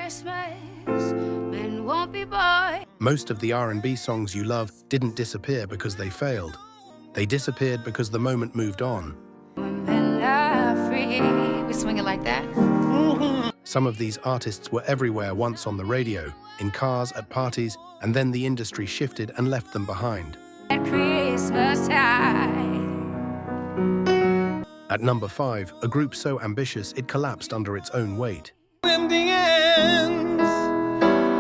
Christmas, men won't be bored. Most of the R&B songs you love didn't disappear because they failed. They disappeared because the moment moved on. When men are free, we swing it like that. Some of these artists were everywhere once on the radio, in cars, at parties, and then the industry shifted and left them behind. At Christmas time. At number 5, a group so ambitious it collapsed under its own weight. In the end,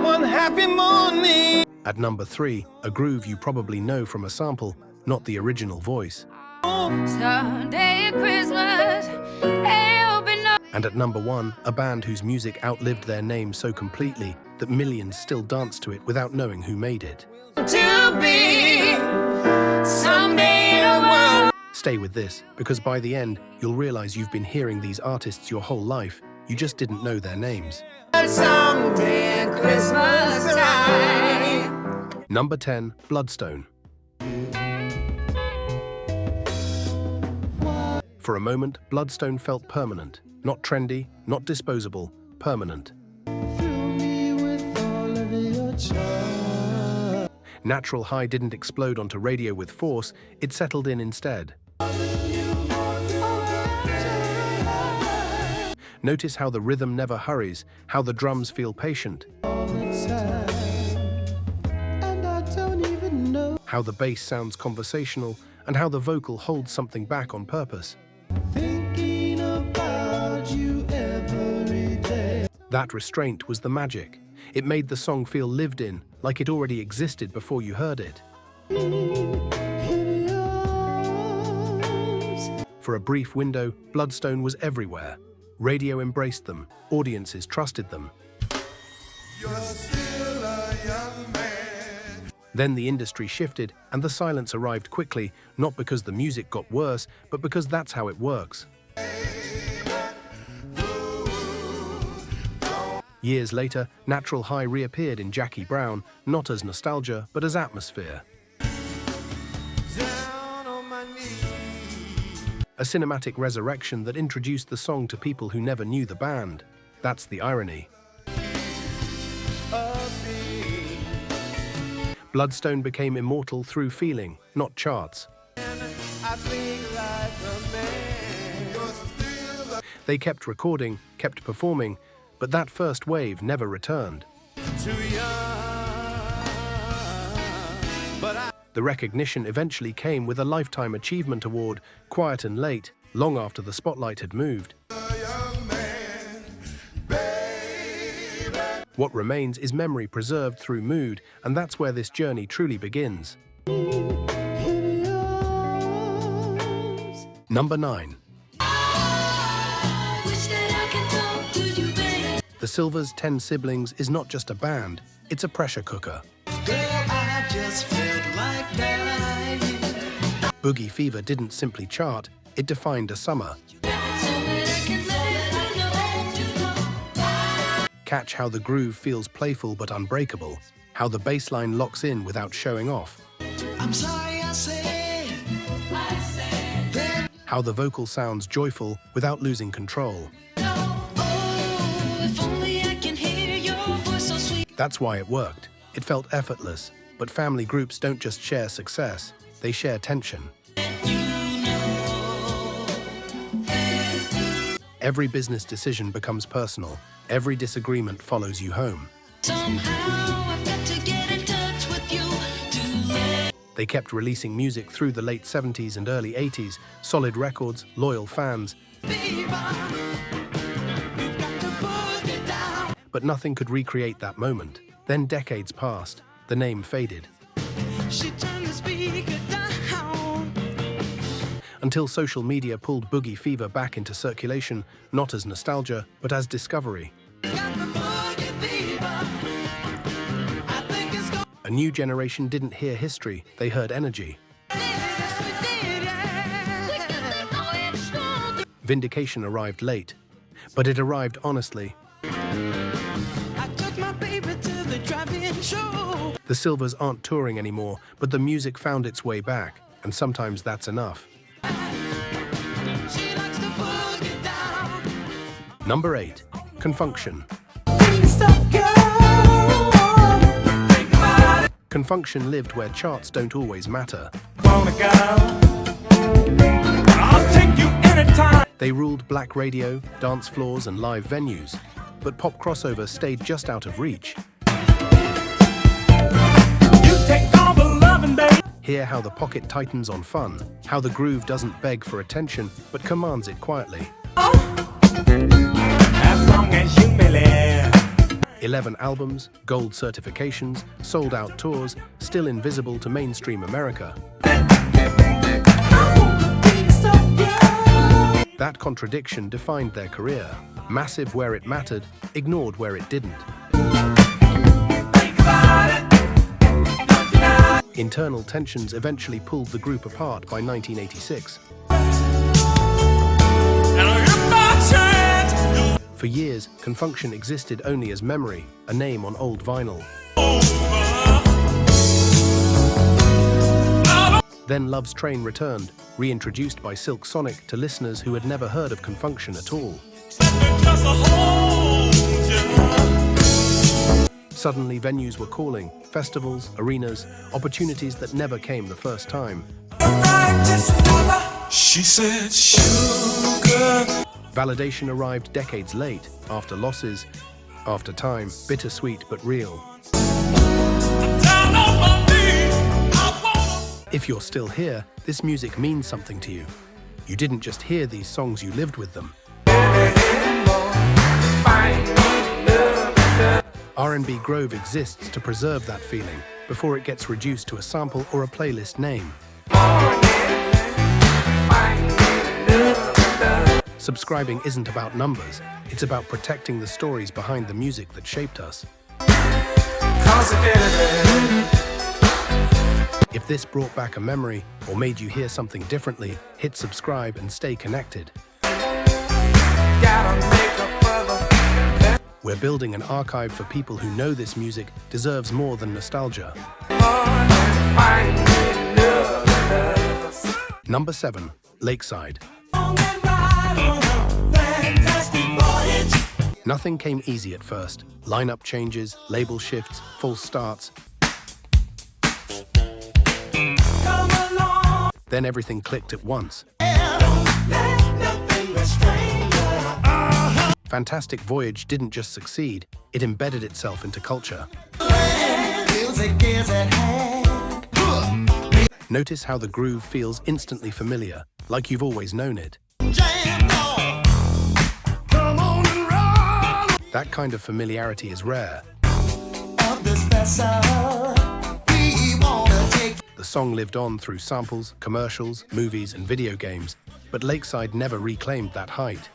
one happy morning. At number 3, a groove you probably know from a sample, not the original voice. Sunday at Christmas, there'll be no. And at number 1, a band whose music outlived their name so completely that millions still dance to it without knowing who made it. To be someday in a world. Stay with this, because by the end, you'll realize you've been hearing these artists your whole life. You just didn't know their names. Someday at Christmas time. Number 10, Bloodstone. For a moment, Bloodstone felt permanent. Not trendy, not disposable, permanent. Natural High didn't explode onto radio with force, it settled in instead. Notice how the rhythm never hurries, how the drums feel patient, how the bass sounds conversational, and how the vocal holds something back on purpose. That restraint was the magic. It made the song feel lived in, like it already existed before you heard it. For a brief window, Bloodstone was everywhere. Radio embraced them, audiences trusted them. You're still a young man. Then the industry shifted and the silence arrived quickly, not because the music got worse, but because that's how it works. Years later, Natural High reappeared in Jackie Brown, not as nostalgia, but as atmosphere. A cinematic resurrection that introduced the song to people who never knew the band. That's the irony. Bloodstone became immortal through feeling, not charts. They kept recording, kept performing, but that first wave never returned. The recognition eventually came with a Lifetime Achievement Award, quiet and late, long after the spotlight had moved. What remains is memory preserved through mood, and that's where this journey truly begins. Number 9. The Sylvers' 10 Siblings is not just a band, it's a pressure cooker. Boogie Fever didn't simply chart, it defined a summer. Catch how the groove feels playful but unbreakable, how the bass line locks in without showing off. I'm sorry I said How the vocal sounds joyful without losing control. That's why it worked. It felt effortless, but family groups don't just share success, they share tension. Every business decision becomes personal. Every disagreement follows you home. They kept releasing music through the late 70s and early 80s, solid records, loyal fans. But nothing could recreate that moment. Then decades passed, the name faded. Until social media pulled Boogie Fever back into circulation, not as nostalgia, but as discovery. A new generation didn't hear history, they heard energy. Vindication arrived late, but it arrived honestly. The Sylvers aren't touring anymore, but the music found its way back, and sometimes that's enough. Number 8, Confunkshun. Confunkshun lived where charts don't always matter. Wanna go? I'll take you anytime. They ruled black radio, dance floors, and live venues, but pop crossover stayed just out of reach. You take all the loving, baby. Hear how the pocket tightens on fun, how the groove doesn't beg for attention, but commands it quietly. As long as you may live. 11 albums, gold certifications, sold-out tours, still invisible to mainstream America. That contradiction defined their career. Massive where it mattered, ignored where it didn't. Internal tensions eventually pulled the group apart by 1986. For years, Confunkshun existed only as memory, a name on old vinyl. Then Love's Train returned, reintroduced by Silk Sonic to listeners who had never heard of Confunkshun at all. Suddenly venues were calling, festivals, arenas, opportunities that never came the first time. She said, sugar. Validation arrived decades late, after losses, after time, bittersweet but real. If you're still here, this music means something to you. You didn't just hear these songs, you lived with them. R&B Grove exists to preserve that feeling before it gets reduced to a sample or a playlist name. Subscribing isn't about numbers, it's about protecting the stories behind the music that shaped us. If this brought back a memory or made you hear something differently, hit subscribe and stay connected. We're building an archive for people who know this music deserves more than nostalgia. Number 7, Lakeside. Nothing came easy at first. Lineup changes, label shifts, false starts. Then everything clicked at once. Fantastic Voyage didn't just succeed, it embedded itself into culture. Notice how the groove feels instantly familiar, like you've always known it. That kind of familiarity is rare. The song lived on through samples, commercials, movies, and video games, but Lakeside never reclaimed that height.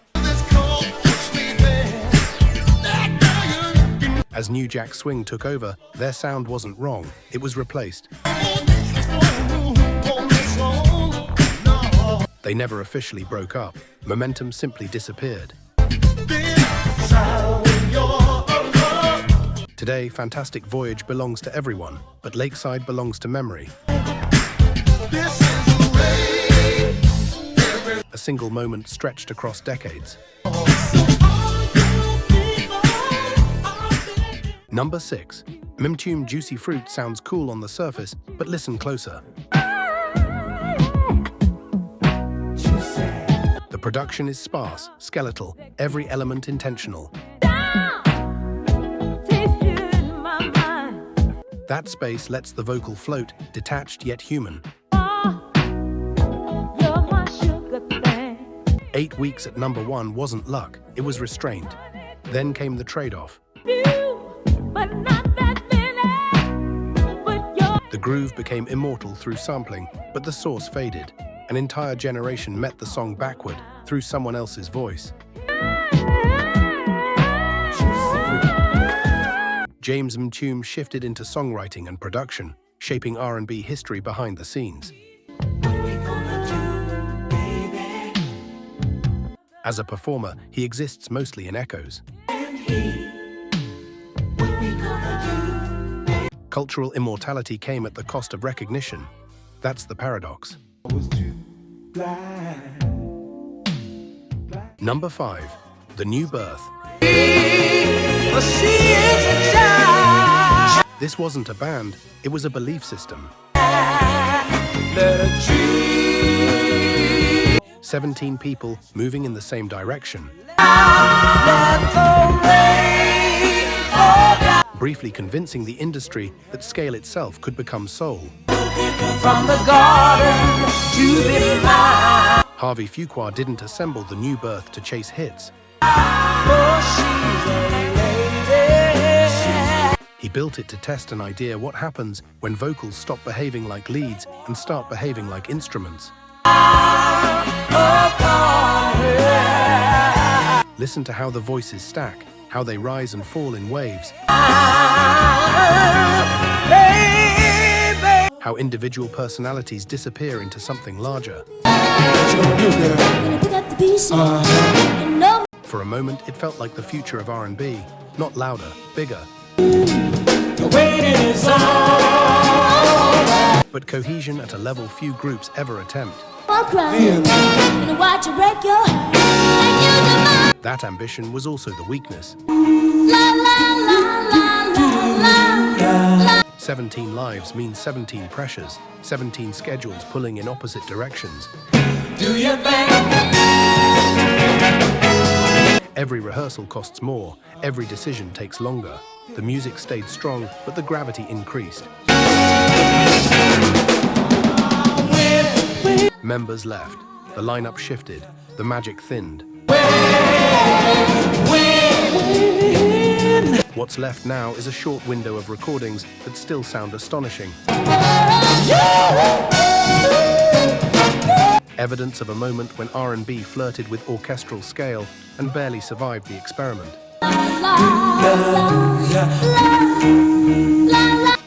As New Jack Swing took over, their sound wasn't wrong, it was replaced. They never officially broke up. Momentum simply disappeared. Today, Fantastic Voyage belongs to everyone, but Lakeside belongs to memory. A single moment stretched across decades. Number 6. Mtume Juicy Fruit sounds cool on the surface, but listen closer. The production is sparse, skeletal, every element intentional. That space lets the vocal float, detached yet human. 8 weeks at number 1 wasn't luck, it was restraint. Then came the trade-off. The groove became immortal through sampling, but the source faded. An entire generation met the song backward, through someone else's voice. James Mtume shifted into songwriting and production, shaping R&B history behind the scenes. As a performer, he exists mostly in echoes. Cultural immortality came at the cost of recognition. That's the paradox. Number 5. The New Birth. This wasn't a band, it was a belief system. 17 people moving in the same direction. Briefly convincing the industry that scale itself could become soul. From the garden to the line. Harvey Fuqua didn't assemble the new birth to chase hits. He built it to test an idea what happens when vocals stop behaving like leads and start behaving like instruments. Listen to how the voices stack, how they rise and fall in waves. How individual personalities disappear into something larger. For a moment, it felt like the future of R&B, not louder, bigger. But cohesion at a level few groups ever attempt. That ambition was also the weakness. 17 lives means 17 pressures, 17 schedules pulling in opposite directions. Do you think? Every rehearsal costs more, every decision takes longer. The music stayed strong, but the gravity increased. Members left, the lineup shifted, the magic thinned. What's left now is a short window of recordings that still sound astonishing. Evidence of a moment when R&B flirted with orchestral scale and barely survived the experiment.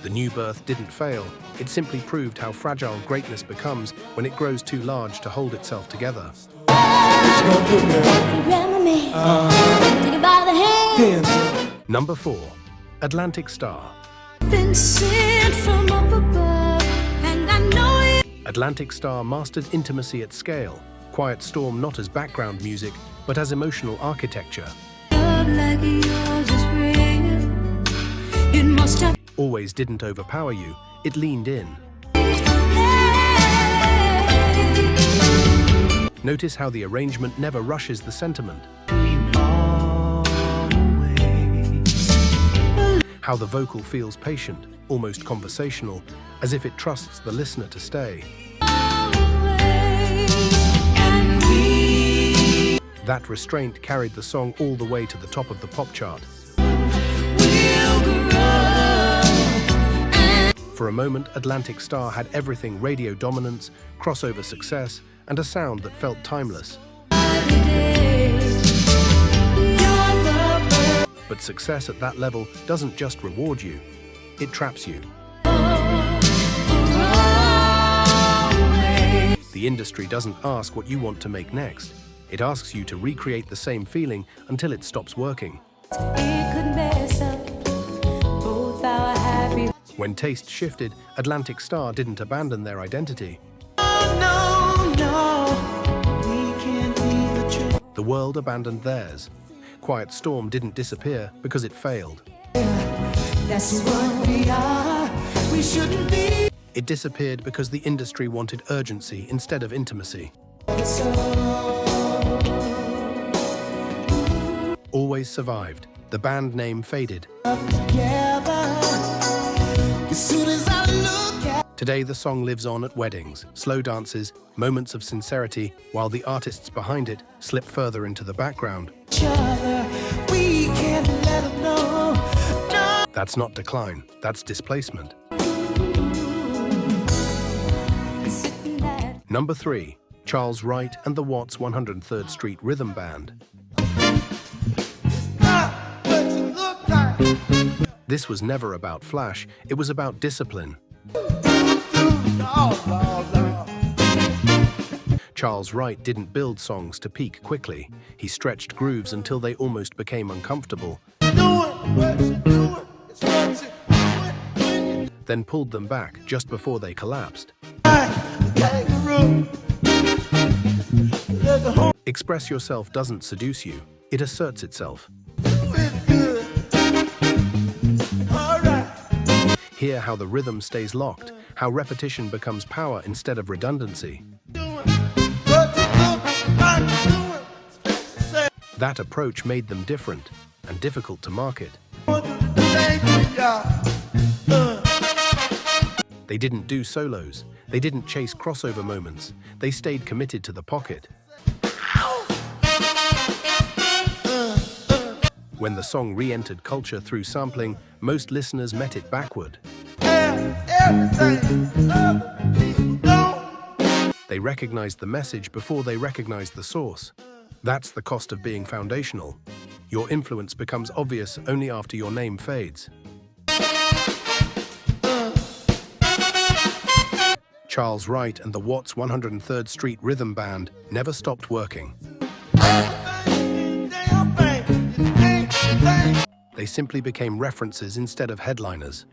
The new birth didn't fail. It simply proved how fragile greatness becomes when it grows too large to hold itself together. Number 4. Atlantic Starr. Atlantic Starr mastered intimacy at scale. Quiet Storm not as background music, but as emotional architecture. Always didn't overpower you, it leaned in. Notice how the arrangement never rushes the sentiment. How the vocal feels patient, almost conversational, as if it trusts the listener to stay. That restraint carried the song all the way to the top of the pop chart. For a moment, Atlantic Starr had everything: radio dominance, crossover success, and a sound that felt timeless. But success at that level doesn't just reward you, it traps you. The industry doesn't ask what you want to make next. It asks you to recreate the same feeling until it stops working. When taste shifted, Atlantic Starr didn't abandon their identity. The world abandoned theirs. Quiet Storm didn't disappear because it failed. That's what we are. We shouldn't be. It disappeared because the industry wanted urgency instead of intimacy. Always survived. The band name faded. Today the song lives on at weddings, slow dances, moments of sincerity, while the artists behind it slip further into the background. That's not decline, that's displacement. Number 3. Charles Wright and the Watts 103rd Street Rhythm Band. This was never about flash, it was about discipline. Charles Wright didn't build songs to peak quickly. He stretched grooves until they almost became uncomfortable. Then pulled them back just before they collapsed. Express yourself doesn't seduce you, it asserts itself. Hear how the rhythm stays locked, how repetition becomes power instead of redundancy. That approach made them different and difficult to market. They didn't do solos. They didn't chase crossover moments. They stayed committed to the pocket. When the song re-entered culture through sampling, most listeners met it backward. They recognized the message before they recognized the source. That's the cost of being foundational. Your influence becomes obvious only after your name fades. Charles Wright and the Watts 103rd Street Rhythm Band never stopped working. They simply became references instead of headliners.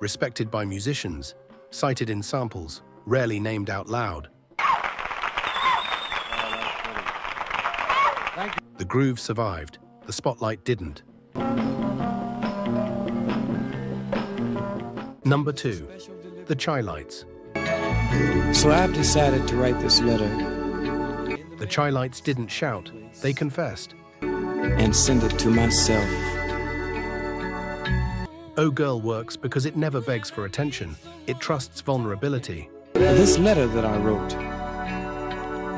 Respected by musicians, cited in samples, rarely named out loud. The groove survived, the spotlight didn't. Number 2, the Chi-Lites. So I've decided to write this letter The Chi-Lites didn't shout, they confessed. and send it to myself. Oh Girl works because it never begs for attention. It trusts vulnerability. This letter that I wrote,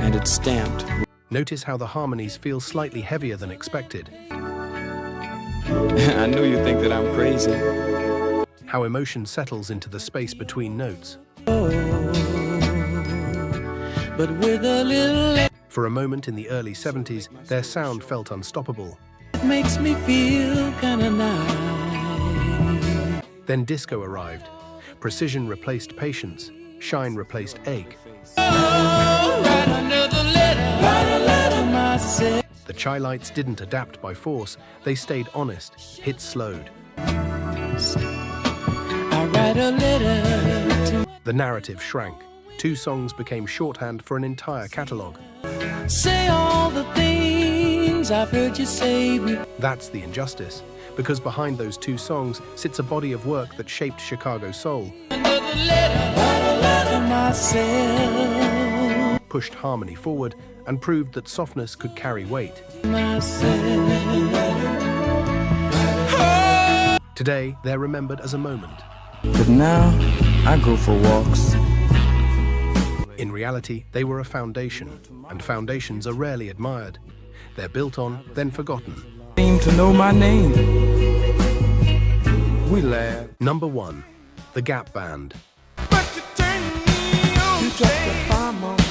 and it's stamped. Notice how the harmonies feel slightly heavier than expected. I know you think that I'm crazy. How emotion settles into the space between notes. But with a little For a moment in the early 70s, their sound felt unstoppable. it makes me feel kinda nice. Then disco arrived. Precision replaced patience. Shine replaced ache. Write another letter, write a letter to myself. The Chi-Lites didn't adapt by force. They stayed honest. Hits slowed. I write a letter to The narrative shrank. 2 songs became shorthand for an entire catalogue. say all the things I've heard you say before. That's the injustice, because behind those 2 songs sits a body of work that shaped Chicago soul, Another letter, write a letter to myself. pushed harmony forward, and proved that softness could carry weight. Today, they're remembered as a moment. But now I go for walks. In reality, they were a foundation, and foundations are rarely admired. They're built on, then forgotten. Seem to know my name. We laugh. Number 1, the Gap Band. You dropped the bomb on me.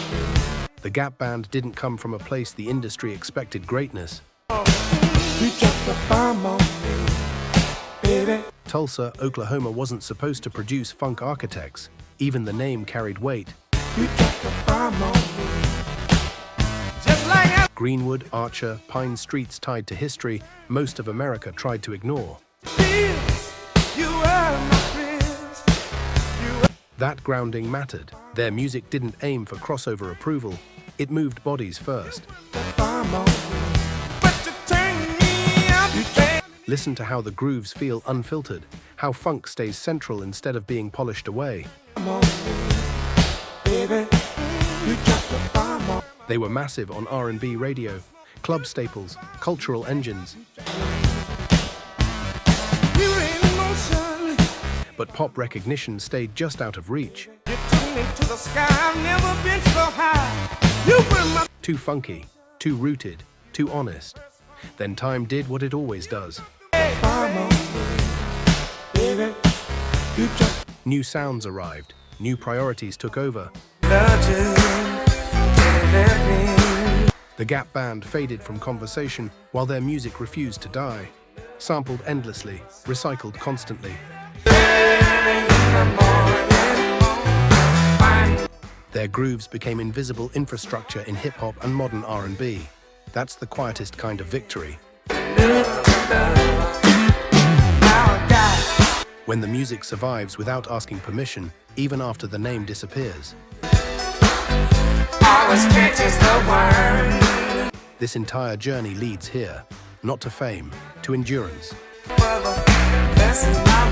The Gap Band didn't come from a place the industry expected greatness. You dropped the bomb on me, baby. Tulsa, Oklahoma wasn't supposed to produce funk architects. Even the name carried weight. You dropped the bomb on me. Greenwood, Archer, Pine Streets tied to history, most of America tried to ignore. That grounding mattered. Their music didn't aim for crossover approval. It moved bodies first. Listen to how the grooves feel unfiltered, how funk stays central instead of being polished away. They were massive on R&B radio, club staples, cultural engines. But pop recognition stayed just out of reach. Too funky, too rooted, too honest. Then time did what it always does. New sounds arrived, new priorities took over. The Gap Band faded from conversation while their music refused to die. Sampled endlessly, recycled constantly. Their grooves became invisible infrastructure in hip-hop and modern R&B. That's the quietest kind of victory. When the music survives without asking permission, even after the name disappears. This entire journey leads here. not to fame, to endurance. This is my